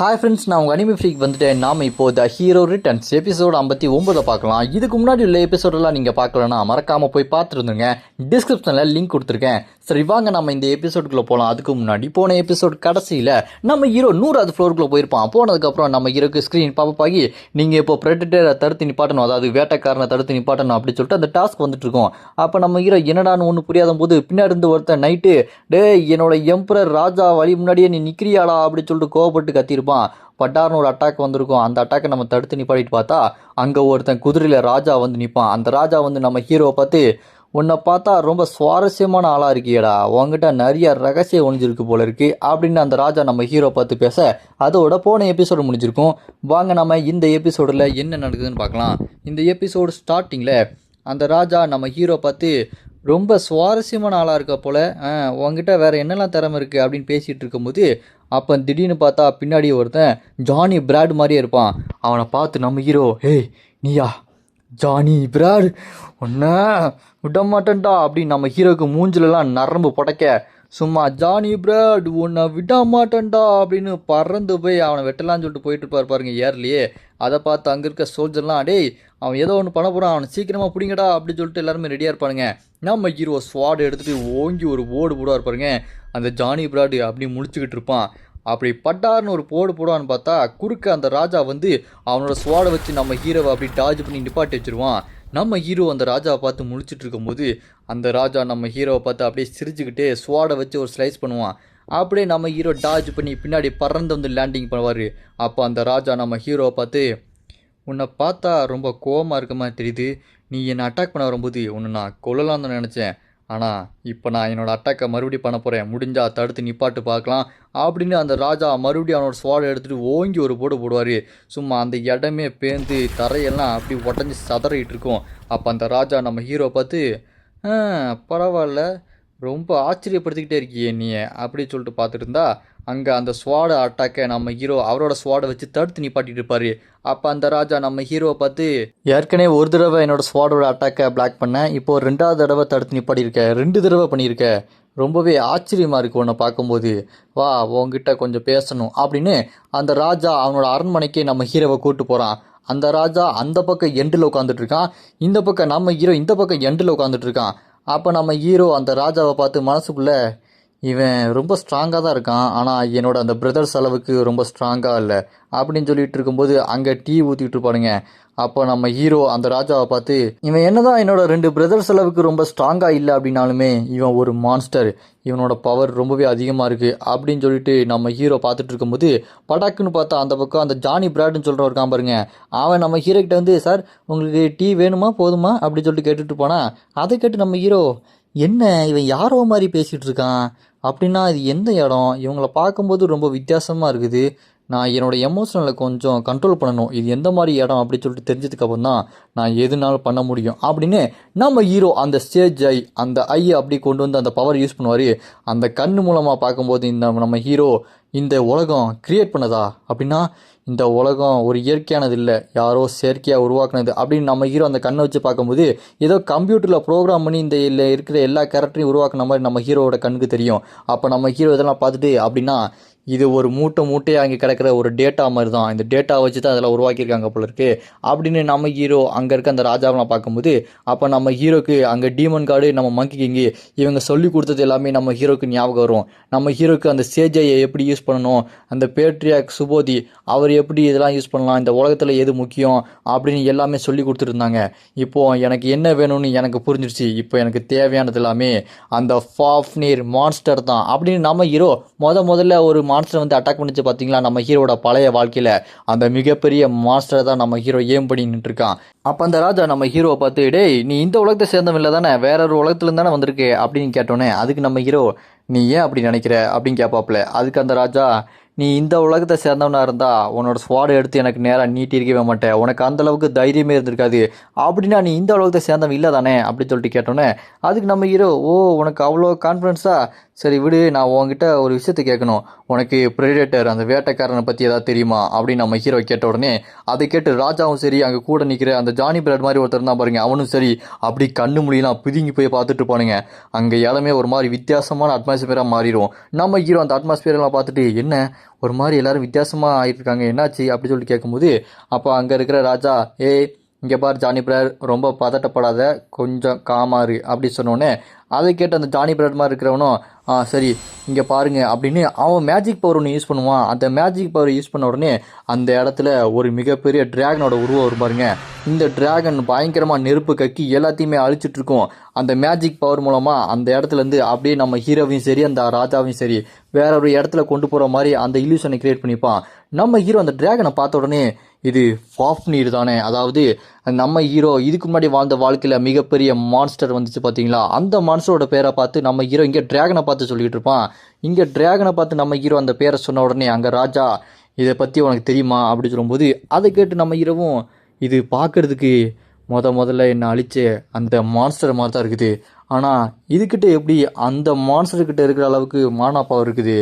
Hi friends, நான் உங்கள் anime freak வந்துட்டேன். நாம் இப்போ த ஹீரோ ரிட்டர்ன்ஸ் எபிசோடு 59 பார்க்கலாம். இதுக்கு முன்னாடி உள்ள எபிசோடெல்லாம் நீங்கள் பார்க்கலன்னா மறக்காமல் போய் பார்த்துருந்துங்க. டிஸ்கிரிப்ஷனில் லிங்க் கொடுத்துருக்கேன். சரி வாங்க நம்ம இந்த எபிசோடுக்குள்ளே போகலாம். அதுக்கு முன்னாடி போன எபிசோட் கடைசியில் நம்ம ஹீரோ 100வது ஃப்ளோருக்குள்ளே போயிருப்பான். போனதுக்கப்புறம் நம்ம ஹீரோக்கு ஸ்க்ரீன் பாப்பாகி நீங்கள் இப்போ ப்ரெடிட்டரை தடுத்து நிப்பாட்டணும், அதாவது வேட்டைக்காரனை தடுத்து நிப்பாட்டணும் அப்படின்னு சொல்லிட்டு அந்த டாஸ்க் வந்துட்டு இருக்கோம். அப்போ நம்ம ஹீரோ என்னடான்னு ஒன்று புரியாத போது பின்னாடி இருந்து ஒருத்தன் நைட்டு என்னோட எம்பரர் ராஜா வழி முன்னாடியே நீ நிற்கிறியாடா அப்படின்னு சொல்லிட்டு கோவப்பட்டு கத்திருப்பான். பட்டார்னு ஒரு அட்டாக் வந்திருக்கும். அந்த அட்டாக்கை நம்ம தடுத்து நிப்பாட்டிட்டு பார்த்தா அங்கே ஒருத்தன் குதிரையில் ராஜா வந்து நிற்பான். அந்த ராஜா வந்து நம்ம ஹீரோவை பார்த்து, உன்னை பார்த்தா ரொம்ப சுவாரஸ்யமான ஆளாக இருக்கியடா, உங்ககிட்ட நிறைய ரகசியம் ஒழிஞ்சிருக்கு போல இருக்கு அப்படின்னு அந்த ராஜா நம்ம ஹீரோ பார்த்து பேச அதோட போன எபிசோடு முடிஞ்சிருக்கும். வாங்க நம்ம இந்த எபிசோடில் என்ன நடக்குதுன்னு பார்க்கலாம். இந்த எபிசோடு ஸ்டார்டிங்கில் அந்த ராஜா நம்ம ஹீரோ பார்த்து ரொம்ப சுவாரஸ்யமான ஆளாக இருக்க போல், உங்ககிட்ட வேறு என்னெல்லாம் திறமை இருக்குது அப்படின்னு பேசிகிட்டு இருக்கும்போது அப்போ திடீர்னு பார்த்தா பின்னாடி ஒருத்தன் ஜானி பிராட் மாதிரியே இருப்பான். அவனை பார்த்து நம்ம ஹீரோ, நீயா ஜானி பிராட், ஒன்றை விட மாட்டேன்டா அப்படின்னு நம்ம ஹீரோக்கு மூஞ்சிலெலாம் நரம்பு புடைக்க, சும்மா ஜானி பிராட் உன்னை விட மாட்டேன்டா அப்படின்னு பறந்து போய் அவனை வெட்டலான்னு சொல்லிட்டு போயிட்டு இருப்பார் பாருங்க ஏர்லேயே. அதை பார்த்து அங்கே இருக்க சோல்ஜர்லாம், அவன் ஏதோ ஒன்று பண்ண போகிறான், அவனை சீக்கிரமாக பிடிங்கடா அப்படின்னு சொல்லிட்டு எல்லாருமே ரெடியாக இருப்பானுங்க. நம்ம ஹீரோ ஸ்வாட் எடுத்துகிட்டு ஓங்கி ஒரு போர்டு போடுவார் பாருங்க. அந்த ஜானி பிராடு அப்படி முழிச்சுக்கிட்டு இருப்பான். அப்படி பட்டார்னு ஒரு போடுவான்னு பார்த்தா குறுக்க அந்த ராஜா வந்து அவனோட ஸ்வாடை வச்சு நம்ம ஹீரோவை அப்படி டாஜ் பண்ணி நிப்பாட்டி வச்சுருவான். நம்ம ஹீரோ அந்த ராஜாவை பார்த்து முழிச்சிட்டு இருக்கும்போது அந்த ராஜா நம்ம ஹீரோவை பார்த்து அப்படியே சிரிச்சுக்கிட்டே ஸ்வாடை வச்சு ஒரு ஸ்லைஸ் பண்ணுவான். அப்படியே நம்ம ஹீரோ டாஜ் பண்ணி பின்னாடி பறந்து வந்து லேண்டிங் பண்ணுவார். அப்போ அந்த ராஜா நம்ம ஹீரோவை பார்த்து, உன்னை பார்த்தா ரொம்ப கோவமாக இருக்க மாதிரி தெரியுது, நீ என்னை அட்டாக் பண்ண வரும்போது உன்னை நான் கொல்லலாம் தான் நினச்சேன், ஆனால் இப்போ நான் என்னோடய அட்டாக்கை மறுபடியும் பண்ண போகிறேன், முடிஞ்சால் தடுத்து நிப்பாட்டு பார்க்கலாம் அப்படின்னு அந்த ராஜா மறுபடியும் அவனோட ஸ்வாடை எடுத்துகிட்டு ஓங்கி ஒரு போடுவார். சும்மா அந்த இடமே பேர்ந்து தரையெல்லாம் அப்படி உடஞ்சி சதறிட்டு இருக்கும். அப்போ அந்த ராஜா நம்ம ஹீரோ பார்த்து, பரவாயில்ல, ரொம்ப ஆச்சரியப்படுத்திக்கிட்டே இருக்கியே நீ அப்படி சொல்லிட்டு பார்த்துட்டு இருந்தா அங்கே அந்த ஸ்வாட அட்டாக்கை நம்ம ஹீரோ அவரோட ஸ்வாடை வச்சு தடுத்து நிப்பாட்டிட்டு இருப்பார். அப்போ அந்த ராஜா நம்ம ஹீரோவை பார்த்து, ஏற்கனவே ஒரு தடவை என்னோடய ஸ்வாடோட அட்டாக்கை பிளாக் பண்ணேன், இப்போது 2வது தடவை தடுத்து நிப்பாட்டியிருக்கேன், 2 தடவை பண்ணியிருக்கேன், ரொம்பவே ஆச்சரியமாக இருக்குது உன்னை பார்க்கும்போது, வா உங்ககிட்ட கொஞ்சம் பேசணும் அப்படின்னு அந்த ராஜா அவனோட அரண்மனைக்கே நம்ம ஹீரோவை கூப்பிட்டு போகிறான். அந்த ராஜா அந்த பக்கம் எண்டில் உட்காந்துட்டு இருக்கான், இந்த பக்கம் நம்ம ஹீரோ இந்த பக்கம் எண்டில் உட்காந்துட்டு இருக்கான். அப்போ நம்ம ஹீரோ அந்த ராஜாவை பார்த்து மனசுக்குள்ளே, இவன் ரொம்ப ஸ்ட்ராங்காக தான் இருக்கான், ஆனால் என்னோட அந்த பிரதர்ஸ் அளவுக்கு ரொம்ப ஸ்ட்ராங்காக இல்லை அப்படின்னு சொல்லிட்டு இருக்கும்போது அங்கே டீ ஊற்றிட்டு இருப்பானுங்க. அப்போ நம்ம ஹீரோ அந்த ராஜாவை பார்த்து, இவன் என்னதான் என்னோட 2 பிரதர்ஸ் அளவுக்கு ரொம்ப ஸ்ட்ராங்காக இல்லை அப்படின்னாலுமே இவன் ஒரு மான்ஸ்டர், இவனோட பவர் ரொம்பவே அதிகமாக இருக்குது அப்படின்னு சொல்லிட்டு நம்ம ஹீரோ பார்த்துட்டு இருக்கும்போது படாக்குன்னு பார்த்தா அந்த பக்கம் அந்த ஜானி பிராட்னு சொல்கிற இருக்கான் பாருங்க. அவன் நம்ம ஹீரோ கிட்ட வந்து, சார் உங்களுக்கு டீ வேணுமா போதுமா அப்படின்னு சொல்லிட்டு கேட்டுட்டு போனா, அதை கேட்டு நம்ம ஹீரோ, என்ன இவன் யாரோ மாதிரி பேசிகிட்டு இருக்கான் அப்படின்னா இது எந்த இடம், இவங்களை பார்க்கும்போது ரொம்ப வித்தியாசமாக இருக்குது, நான் என்னோடய எமோஷனலை கொஞ்சம் கண்ட்ரோல் பண்ணணும், இது எந்த மாதிரி இடம் அப்படின்னு சொல்லிட்டு தெரிஞ்சதுக்கப்புறம் தான் நான் எதுனாலும் பண்ண முடியும் அப்படின்னு நம்ம ஹீரோ அந்த ஸ்டேஜ் அந்த ஐயை அப்படி கொண்டு வந்து அந்த பவர் யூஸ் பண்ணுவார். அந்த கண் மூலமாக பார்க்கும்போது இந்த நம்ம ஹீரோ, இந்த உலகம் கிரியேட் பண்ணதா அப்படின்னா இந்த உலகம் ஒரு இயற்கையானது இல்லை, யாரோ செயற்கையாக உருவாக்குனது அப்படின்னு நம்ம ஹீரோ அந்த கண்ணை வச்சு பார்க்கும்போது ஏதோ கம்ப்யூட்டரில் ப்ரோக்ராம் பண்ணி இந்த இருக்கிற எல்லா கேரக்டரையும் உருவாக்குன மாதிரி நம்ம ஹீரோவோட கண்ணுக்கு தெரியும். அப்போ நம்ம ஹீரோ இதெல்லாம் பார்த்துட்டு, அப்படின்னா இது ஒரு மூட்டையாக அங்கே கிடக்கிற ஒரு டேட்டா மாதிரி தான், இந்த டேட்டா வச்சு தான் அதெல்லாம் உருவாக்கியிருக்காங்க போல இருக்கு அப்படின்னு நம்ம ஹீரோ அங்கே இருக்க அந்த ராஜாவெலாம் பார்க்கும்போது அப்போ நம்ம ஹீரோக்கு அங்கே டீமன் கார்டு நம்ம மங்கி கிங்கு இவங்க சொல்லி கொடுத்தது எல்லாமே நம்ம ஹீரோக்கு ஞாபகம் வரும். நம்ம ஹீரோக்கு அந்த சேஜையை எப்படி யூஸ் பண்ணணும், அந்த பேட்ரியாக் சுபோதி அவர் எப்படி இதெல்லாம் யூஸ் பண்ணலாம், இந்த உலகத்தில் எது முக்கியம் அப்படின்னு எல்லாமே சொல்லி கொடுத்துருந்தாங்க. இப்போது எனக்கு என்ன வேணும்னு எனக்கு புரிஞ்சிருச்சு, இப்போ எனக்கு தேவையானது எல்லாமே அந்த ஃபாஃப்னீர் மான்ஸ்டர் தான் அப்படின்னு நம்ம ஹீரோ முதல்ல ஒரு மான்ஸ்டர் வந்து அட்டாக் பண்ணிச்சு பார்த்தீங்களா நம்ம ஹீரோட பழைய வாழ்க்கையில், அந்த மிகப்பெரிய மான்ஸ்டரை தான் நம்ம ஹீரோ ஏம் பண்ணி நின்றுருக்கான். அப்போ அந்த ராஜா நம்ம ஹீரோவை பார்த்து, நீ இந்த உலகத்தை சேர்ந்தவன் இல்லை தானே, வேற ஒரு உலகத்துலேருந்து தானே வந்திருக்கு அப்படின்னு கேட்டோன்னே அதுக்கு நம்ம ஹீரோ, நீ ஏன் அப்படி நினைக்கிற அப்படின்னு கேட்பாப்புல. அதுக்கு அந்த ராஜா, நீ இந்த உலகத்தை சேர்ந்தவனாக இருந்தால் உன்னோட ஸ்வாடை எடுத்து எனக்கு நேராக நீட்டிருக்கவே மாட்டேன், உனக்கு அந்தளவுக்கு தைரியமே இருந்திருக்காது, அப்படின்னா நீ இந்த உலகத்தை சேர்ந்தவன் இல்லை தானே அப்படின்னு சொல்லிட்டு கேட்டோன்னே அதுக்கு நம்ம ஹீரோ, உனக்கு அவ்வளோ கான்ஃபிடன்ஸா, சரி விடு, நான் உங்ககிட்ட ஒரு விஷயத்தை கேட்கணும், உனக்கு பிரெடேட்டர் அந்த வேட்டைக்காரனை பற்றி ஏதாவது தெரியுமா அப்படின்னு நம்ம ஹீரோ கேட்ட உடனே அதை கேட்டு ராஜாவும் சரி அங்கே கூட நிற்கிற அந்த ஜானி பிராட் மாதிரி ஒருத்தர் தான் பாருங்க, அவனும் சரி அப்படி கண்ணு மொழியெல்லாம் பிதுங்கி போய் பார்த்துட்டு போனுங்க. அங்கே இடமே ஒரு மாதிரி வித்தியாசமான அட்மாஸ்பியராக மாறிடும். நம்ம ஹீரோ அந்த அட்மாஸ்பியரெல்லாம் பார்த்துட்டு, என்ன ஒரு மாதிரி எல்லாரும் வித்தியாசமாக ஆகிட்டு இருக்காங்க, என்னாச்சு அப்படி சொல்லிட்டு கேட்கும்போது அப்போ அங்கே இருக்கிற ராஜா, ஏய் இங்கே பார் ஜானி பிரதர், ரொம்ப பதட்டப்படாத, கொஞ்சம் காமாறு அப்படி சொன்னோடனே அதை கேட்டு அந்த ஜானி பிரதர் மாதிரி இருக்கிறவனும், சரி இங்கே பாருங்க அப்படின்னு அவன் மேஜிக் பவர் ஒன்று யூஸ் பண்ணுவான். அந்த மேஜிக் பவர் யூஸ் பண்ண உடனே அந்த இடத்துல ஒரு மிகப்பெரிய டிராகனோட உருவம் வரும் பாருங்க. இந்த டிராகன் பயங்கரமாக நெருப்பு கக்கி எல்லாத்தையுமே அழிச்சிட்டு இருக்கும். அந்த மேஜிக் பவர் மூலமாக அந்த இடத்துலேருந்து அப்படியே நம்ம ஹீரோவையும் சரி அந்த ராஜாவையும் சரி வேற ஒரு இடத்துல கொண்டு போகிற மாதிரி அந்த இல்யூஷனை கிரியேட் பண்ணிப்பான். நம்ம ஹீரோ அந்த டிராகனை பார்த்த உடனே இது ஃபாஃப்னீர் தானே, அதாவது நம்ம ஹீரோ இதுக்கு முன்னாடி வாழ்ந்த வாழ்க்கையில் மிகப்பெரிய மான்ஸ்டர் வந்துச்சு பார்த்தீங்களா, அந்த மான்ஸ்டரோட பேரை பார்த்து நம்ம ஹீரோ இங்கே டிராகனை பார்த்து சொல்லிக்கிட்டு இருப்பான். இங்கே டிராகனை பார்த்து நம்ம ஹீரோ அந்த பேரை சொன்ன உடனே அங்கே ராஜா, இதை பற்றி உனக்கு தெரியுமா அப்படி சொல்லும்போது அதை கேட்டு நம்ம ஹீரோவும், இது பார்க்குறதுக்கு முதல்ல என்னை அழிச்ச அந்த மான்ஸ்டர் மாதிரி தான் இருக்குது, ஆனால் இதுக்கிட்ட எப்படி அந்த மான்ஸ்டர்கிட்ட இருக்கிற அளவுக்கு மானா பவர் இருக்குது,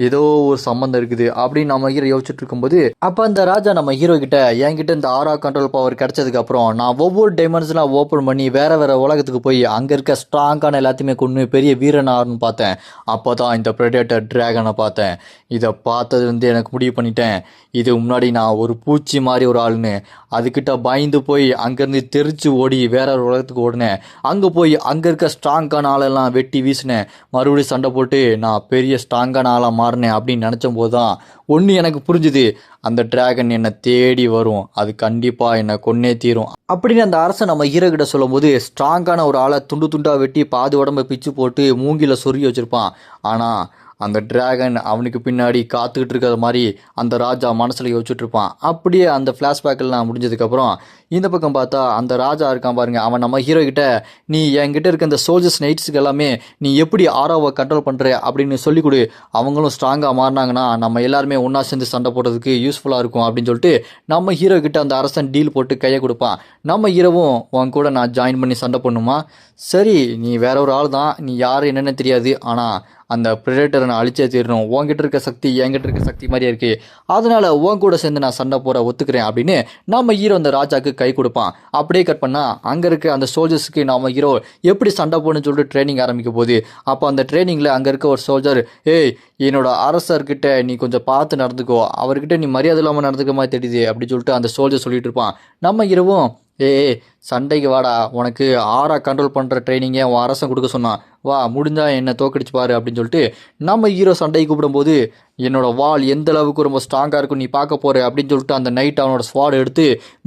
ஏதோ ஒரு சம்மந்தம் இருக்குது அப்படின்னு நம்ம ஹீரோ யோசிச்சுட்டு இருக்கும்போது அப்போ அந்த ராஜா நம்ம ஹீரோ கிட்ட, என்கிட்ட இந்த ஆரா கண்ட்ரோல் பவர் கிடைச்சதுக்கப்புறம் நான் ஒவ்வொரு டைமண்ட்ஸ்லாம் ஓப்பன் பண்ணி வேற உலகத்துக்கு போய் அங்கே இருக்க ஸ்ட்ராங்கான எல்லாத்தையுமே கொண்டு பெரிய வீரன் ஆகணும்னு பார்த்தேன். அப்போ தான் இந்த ப்ரெடேட்டர் டிராகனை பார்த்தேன். இதை பார்த்தது எனக்கு முடிவு பண்ணிட்டேன், இது முன்னாடி நான் ஒரு பூச்சி மாதிரி ஒரு ஆளுன்னு, அதுக்கிட்ட பயந்து போய் அங்கேருந்து தெரிச்சு ஓடி வேற ஒரு உலகத்துக்கு ஓடினேன். அங்கே போய் அங்கே இருக்க ஸ்ட்ராங்கான ஆளெல்லாம் வெட்டி வீசினேன். மறுபடியும் சண்டை போட்டு நான் பெரிய ஸ்ட்ராங்கான ஆளாக மாறினேன் அப்படின்னு நினச்சும் போது தான் ஒன்று எனக்கு புரிஞ்சுது, அந்த டிராகன் என்னை தேடி வரும், அது கண்டிப்பாக என்னை கொன்னே தீரும் அப்படின்னு அந்த அரசன் நம்ம ஹீரோ கிட்ட சொல்லும் போது ஸ்ட்ராங்கான ஒரு ஆளை துண்டு துண்டாக வெட்டி பாதி உடம்பை பிச்சு போட்டு மூங்கில சொருகி வச்சுருப்பான். ஆனால் அந்த டிராகன் அவனுக்கு பின்னாடி காத்துக்கிட்டு இருக்கிற மாதிரி அந்த ராஜா மனசில் யோசிச்சுட்டு இருப்பான். அப்படியே அந்த ஃப்ளாஷ்பேக்கெல்லாம் முடிஞ்சதுக்கப்புறம் இந்த பக்கம் பார்த்தா அந்த ராஜா இருக்கான் பாருங்க, அவன் நம்ம ஹீரோ கிட்ட, நீ என்கிட்ட இருக்க இந்த சோல்ஜர்ஸ் நைட்ஸுக்கு எல்லாமே நீ எப்படி ஆராவை கண்ட்ரோல் பண்ணுற அப்படின்னு சொல்லி கொடு, அவங்களும் ஸ்ட்ராங்காக மாறினாங்கன்னா நம்ம எல்லாருமே ஒன்றா சேர்ந்து சண்டை போடுறதுக்கு யூஸ்ஃபுல்லாக இருக்கும் அப்படின்னு சொல்லிட்டு நம்ம ஹீரோ கிட்ட அந்த அரசன் டீல் போட்டு கையை கொடுப்பான். நம்ம ஹீரோவும், உன் கூட நான் ஜாயின் பண்ணி சண்டை பண்ணுமா, சரி நீ வேற ஒரு ஆள் தான், நீ யார் என்னென்னு தெரியாது, ஆனால் அந்த ப்ரெடேட்டரை நான் அழிச்சே தீரணும், உங்ககிட்ட இருக்க சக்தி என்கிட்ட இருக்க சக்தி மாதிரியே இருக்குது, அதனால் உன் கூட சேர்ந்து நான் சண்டை போட ஒத்துக்கிறேன் அப்படின்னு நம்ம ஹீரோ அந்த ராஜாவுக்கு கை கொடுப்பான். அப்படியே கட் பண்ணால் அங்கே இருக்க அந்த சோல்ஜர்ஸுக்கு நம்ம ஹீரோ எப்படி சண்டை போடணும்னு சொல்லிட்டு ட்ரைனிங் ஆரம்பிக்க போகுது. அப்போ அந்த ட்ரைனிங்கில் அங்கே இருக்க ஒரு சோல்ஜர், ஏய் என்னோட அரசர்கிட்ட நீ கொஞ்சம் பார்த்து நடந்துக்கோ, அவர்கிட்ட நீ மரியாதை இல்லாமல் நடந்துக்க மாதிரி தெரியுது அப்படின்னு சொல்லிட்டு அந்த சோல்ஜர் சொல்லிட்டு இருப்பான். நம்ம ஹீரோவும், ஏய் சண்டைக்கு வாடா, உனக்கு ஆரா கண்ட்ரோல் பண்ணுற ட்ரைனிங்கை உன் அரசன் கொடுக்க சொன்னான், வா முடிஞ்சா என்னை தோக்கடிச்சு பாரு அப்படின்னு சொல்லிட்டு நம்ம ஹீரோ சண்டைக்கு கூப்பிடும்போது, என்னோட வால் எந்த அளவுக்கு ரொம்ப ஸ்ட்ராங்காக இருக்கும் நீ பார்க்க போகிற அப்படின்னு சொல்லிட்டு அந்த நைட் அவனோட ஸ்வாட் எடுத்து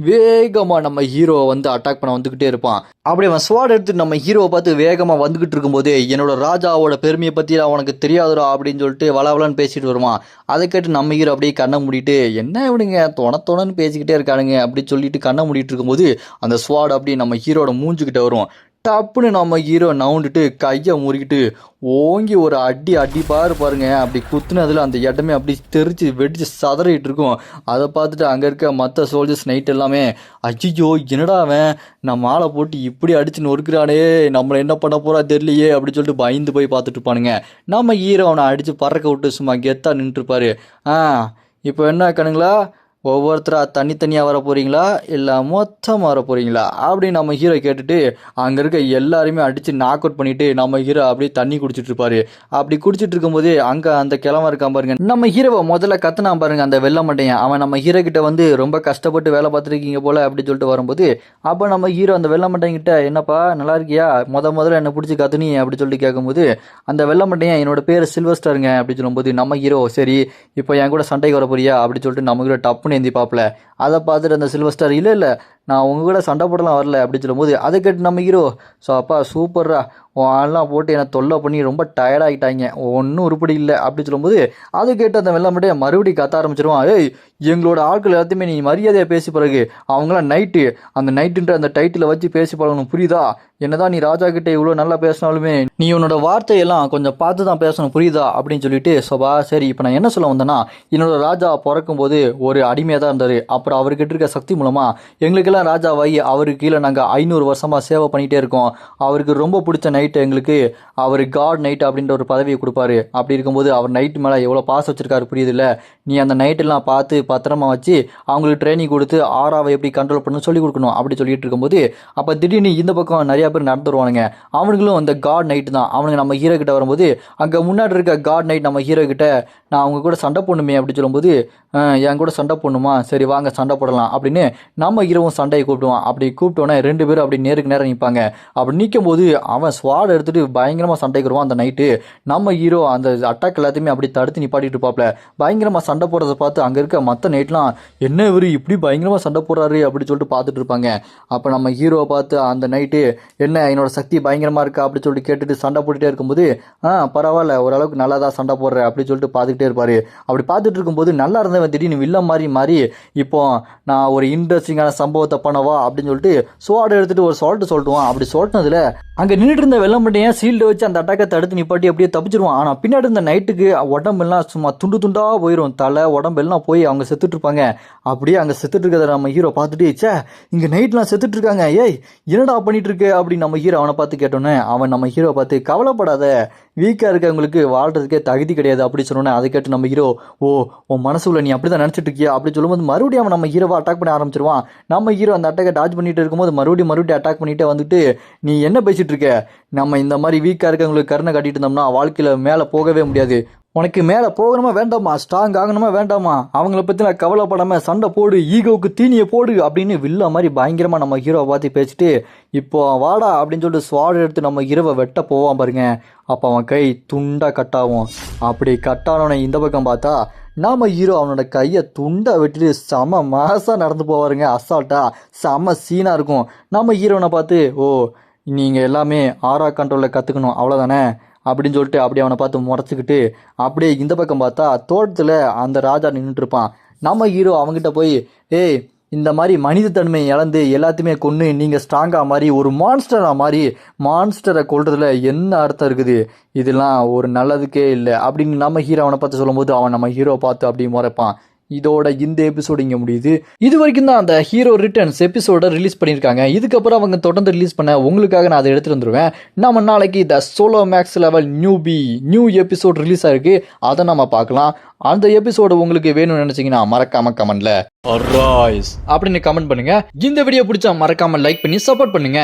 வேகமாக நம்ம ஹீரோவை வந்து அட்டாக் பண்ண வந்துக்கிட்டே இருப்பான். அப்படி அவன் ஸ்வாட் எடுத்து நம்ம ஹீரோவை பார்த்து வேகமாக வந்துக்கிட்டு இருக்கும்போது, என்னோட ராஜாவோட பெருமையை பற்றி அவனுக்கு தெரியாதுடா அப்படின்னு சொல்லிட்டு வளவலன்னு பேசிட்டு வருவான். அதை கேட்டு நம்ம ஹீரோ அப்படியே கண்ணை மூடிட்டு, என்ன இவனுங்க தொணன்னு பேசிக்கிட்டே இருக்கானுங்க அப்படின்னு சொல்லிட்டு கண்ணை மூடிட்டு இருக்கும்போது அந்த ஸ்வாட் அப்படி நம்ம ஹீரோட மூஞ்சுக்கிட்ட வரும். டப்புன்னு நம்ம ஹீரோ நவுண்டுட்டு கையை முறுக்கிட்டு ஓங்கி ஒரு அடி பாருங்க, அப்படி குத்துனதில் அந்த இடமே அப்படி தெரிச்சு வெடிச்சு சதறிட்டு இருக்கும். அதை பார்த்துட்டு அங்கே இருக்க மற்ற சோல்ஜர்ஸ் நைட் எல்லாமே, ஐயோ என்னடா அவன் நம்ம ஆளை போட்டு இப்படி அடிச்சு நொறுக்கிறானே, நம்மளை என்ன பண்ண போறா தெரியலையே அப்படின்னு சொல்லிட்டு பயந்து போய் பார்த்துட்டு இருப்பானுங்க. நம்ம ஹீரோ அவனை அடித்து பறக்க விட்டு சும்மா கெத்தாக நின்றுருப்பாரு. இப்போ என்ன கணுங்களா, ஒவ்வொருத்தராக தனித்தனியாக வர போகிறீங்களா இல்லை மொத்தமாக வர போகிறீங்களா அப்படின்னு நம்ம ஹீரோ கேட்டுட்டு அங்கே இருக்க எல்லாருமே அடித்து நாக் அவுட் பண்ணிவிட்டு நம்ம ஹீரோ அப்படியே தண்ணி குடிச்சிட்டு இருப்பாரு. அப்படி குடிச்சிட்டு இருக்கும்போது அங்கே அந்த கிழமை இருக்கான் பாருங்க, நம்ம ஹீரோவை முதல்ல கத்துனா பாருங்க அந்த வெள்ள மாட்டேன், அவன் நம்ம ஹீரோ கிட்ட வந்து ரொம்ப கஷ்டப்பட்டு வேலை பார்த்துருக்கீங்க போல அப்படின்னு சொல்லிட்டு வரும்போது அப்போ நம்ம ஹீரோ அந்த வெள்ள மாட்டேங்கிட்ட, என்னப்பா நல்லா இருக்கியா, முதல்ல என்னை பிடிச்சி கத்துனி அப்படி சொல்லிட்டு கேட்கும்போது அந்த வெள்ள மாட்டேன், என்னோட பேர் சில்வர் ஸ்டாருங்க அப்படின்னு சொல்லும்போது நம்ம ஹீரோ, சரி இப்போ என் கூட சண்டைக்கு வர போறியா அப்படின்னு சொல்லிட்டு நம்ம ஹீரோ டப்புன்னு ஏந்தி பார்ப்பல. அதை பார்த்துட்டு அந்த சில்வர் ஸ்டார், இல்லை நான் உங்க கூட சண்டை போடலாம் வரல அப்படின்னு சொல்லும்போது அதை கேட்டு நம்ம ஹீரோ, ஸோ அப்பா சூப்பர்ரா, ஆள்லாம் போட்டு என்னை தொல்லை பண்ணி ரொம்ப டயர்டாகிட்டாங்க, ஒன்றும் உருப்படி இல்லை அப்படின்னு சொல்லும்போது அதை கேட்டு அந்த வெள்ளாமட்டே மறுபடியும் கத்த ஆரம்பிச்சிருவான். ஏய் எங்களோட ஆட்கள் எல்லாத்தையுமே நீ மரியாதையாக பேசி பிறகு, அவங்களாம் நைட்டு அந்த நைட்டுன்ற அந்த டைட்டில் வச்சு பேசி பழகணும் புரியுதா, என்னதான் நீ ராஜா கிட்டே இவ்வளோ நல்லா பேசினாலுமே நீ உன்னோட வார்த்தையெல்லாம் கொஞ்சம் பார்த்து தான் பேசணும் புரியுதா அப்படின்னு சொல்லிட்டு, சோபா சரி இப்போ நான் என்ன சொல்ல வந்தேன்னா, என்னோட ராஜா பிறக்கும்போது ஒரு அடிமையாக தான் இருந்தார், அப்புறம் அவர்கிட்ட இருக்க சக்தி மூலமாக எங்களுக்கு நாங்களாம் ராஜாவாகி அவருக்கு கீழே நாங்கள் 500 வருஷமாக சேவை பண்ணிகிட்டே இருக்கோம். அவருக்கு ரொம்ப பிடிச்ச நைட்டு எங்களுக்கு அவர் காட் நைட் அப்படின்ற ஒரு பதவியை கொடுப்பாரு. அப்படி இருக்கும்போது அவர் நைட்டு மேலே எவ்வளோ பாசம் வச்சிருக்காரு புரியுதுல்ல. நீ அந்த நைட்டெல்லாம் பார்த்து பத்திரமா வச்சு அவங்களுக்கு ட்ரைனிங் கொடுத்து ஆறாவை எப்படி கண்ட்ரோல் பண்ணணும் சொல்லி கொடுக்கணும் அப்படி சொல்லிட்டு இருக்கும்போது அப்போ திடீர்னு இந்த பக்கம் நிறையா பேர் நடந்து வருவானுங்க. அவனுங்களும் அந்த காட் நைட்டு தான். அவனுங்க நம்ம ஹீரோ கிட்ட வரும்போது அங்கே முன்னாடி இருக்க காட் நைட் நம்ம ஹீரோ கிட்ட நான் அவங்க கூட சண்டை போடணுமே அப்படி சொல்லும்போது என் கூட சண்டை போடணுமா, சரி வாங்க சண்டை போடலாம் அப்படின்னு நம்ம ஹீரோவும் சண்டையை கூப்பிடுவான். அப்படி கூப்பிட்டோன்னே 2 பேரும் அப்படி நேருக்கு நேரம் நிற்பாங்க. அப்படி நிற்கும் போது அவன் ஸ்வாட் எடுத்துட்டு பயங்கரமாக சண்டைக்கு வருவான். அந்த நைட்டு நம்ம ஹீரோ அந்த அட்டாக் எல்லாத்தையுமே அப்படி தடுத்து நிப்பாட்டிட்டு இருப்பாப்ல. பயங்கரமாக சண்டை போடுறதை பார்த்து அங்கே இருக்க மற்ற நைட்லாம் என்ன இவர் இப்படி பயங்கரமாக சண்டை போடுறாரு அப்படின்னு சொல்லிட்டு பார்த்துட்டு இருப்பாங்க. அப்போ நம்ம ஹீரோவை பார்த்து அந்த நைட்டு என்ன என்னோட சக்தி பயங்கரமாக இருக்கா அப்படி சொல்லிட்டு கேட்டுட்டு சண்டை போட்டுகிட்டே இருக்கும்போது பரவாயில்ல ஓரளவுக்கு நல்லா தான் சண்டை போடுற அப்படி சொல்லிட்டு பார்த்துக்கிட்டே இருப்பார். அப்படி பார்த்துட்டு இருக்கும்போது நல்லா இருந்தவன் திடீர்னு வில்லம் மாறி இப்போ நான் ஒரு இன்ட்ரெஸ்டிங்கான சம்பவத்தை பண்ணவா அப்படின்னு சொல்லிட்டு சோடை எடுத்துட்டு ஒரு சொல்லிட்டுவான். அப்படி சொல்லிட்டதுல அங்கே நின்றுட்டு இருந்த வெள்ளம்பட்டையன் சீல்டு வச்சு அந்த அட்டாக்கை தடுத்து நிப்பாட்டி அப்படியே தப்பிச்சிருவான். ஆனால் பின்னாடி இருந்த நைட்டுக்கு உடம்பெல்லாம் சும்மா துண்டாக போயிடும். தலை உடம்பெல்லாம் போய் அவங்க செத்துட்டு இருப்பாங்க. அப்படியே அங்கே செத்துட்டு இருக்கிறத நம்ம ஹீரோ பார்த்துட்டு இங்கே நைட்லாம் செத்துட்டு இருக்காங்க, ஏய் என்னடா பண்ணிட்டு இருக்கு அப்படின்னு நம்ம ஹீரோ அவனை பார்த்து கேட்டோன்னே அவன் நம்ம ஹீரோ பார்த்து கவலைப்படாத, வீக்காக இருக்கவங்களுக்கு வாழ்றதுக்கே தகுதி கிடையாது அப்படி சொன்னோன்னே அதை கேட்டு நம்ம ஹீரோ உன் மனசுல நீ அப்படி தான் நினச்சிட்டு இருக்கியா அப்படி சொல்லும்போது மறுபடியும் அவன் நம்ம ஹீரோவை அட்டாக் பண்ண ஆரம்பிச்சிருவான். நம்ம ஹீரோ அந்த அட்டாக்கை டாச் பண்ணிட்டு இருக்கும்போது மறுபடியும் அட்டாக் பண்ணிட்டே வந்துட்டு நீ என்ன பேசிட்டு இருக்க, நம்ம இந்த மாதிரி வீக்காக இருக்கவங்களுக்கு கருணை காட்டிட்டு இருந்தோம்னா வாழ்க்கையில் மேலே போகவே முடியாது. உனக்கு மேலே போகணுமா வேண்டாமா, ஸ்ட்ராங் ஆகணுமா வேண்டாமா, அவங்கள பற்றி நான் கவலைப்படாமல் சண்டை போடு, ஈகோவுக்கு தீனியை போடு அப்படின்னு வில்ல மாதிரி பயங்கரமாக நம்ம ஹீரோவை பார்த்து பேசிட்டு இப்போ வாடா அப்படின்னு சொல்லிட்டு ஸ்வாட் எடுத்து நம்ம ஹீரோவை வெட்ட போவான் பாருங்க. அப்போ அவன் கை துண்டாக கட்டாகும். அப்படி கட்டானவனை இந்த பக்கம் பார்த்தா நம்ம ஹீரோ அவனோட கையை துண்டை வெட்டிட்டு செம மாசாக நடந்து போவாருங்க. அசால்ட்டாக செம சீனாக இருக்கும். நம்ம ஹீரோனை பார்த்து நீங்கள் எல்லாமே ஆரா கண்ட்ரோலில் கற்றுக்கணும் அவ்வளோதானே அப்படின்னு சொல்லிட்டு அப்படியே அவனை பார்த்து முறைச்சிக்கிட்டு அப்படியே இந்த பக்கம் பார்த்தா தோட்டத்தில் அந்த ராஜா நின்றுட்டு இருப்பான். நம்ம ஹீரோ அவங்ககிட்ட போய் இந்த மாதிரி மனிதத்தன்மை இழந்து எல்லாத்தையுமே கொன்று நீங்கள் ஸ்ட்ராங்காக மாதிரி ஒரு மான்ஸ்டரை கொல்றதுல என்ன அர்த்தம் இருக்குது, இதெல்லாம் ஒரு நல்லதுக்கே இல்லை அப்படின்னு நம்ம ஹீரோ அவனை பார்த்து சொல்லும்போது அவன் நம்ம ஹீரோ பார்த்து அப்படி முறைப்பான். இதோட இந்த எபிசோடு இங்கே முடியுது. இது வரைக்கும் தான் அந்த ஹீரோ ரிட்டர்ன்ஸ் எபிசோட ரிலீஸ் பண்ணியிருக்காங்க. இதுக்கப்புறம் அவங்க தொடர்ந்து ரிலீஸ் பண்ண உங்களுக்காக நான் அதை எடுத்துகிட்டு வந்துடுவேன். நம்ம நாளைக்கு the solo max level new episode release ஆயிருக்கு, அதை நம்ம பார்க்கலாம். அந்த எபிசோடு உங்களுக்கு வேணும்னு நினைச்சீங்கன்னா மறக்காம கமெண்ட்ல அப்படின்னு கமெண்ட் பண்ணுங்க. இந்த வீடியோ பிடிச்சா மறக்காம லைக் பண்ணி சப்போர்ட் பண்ணுங்க.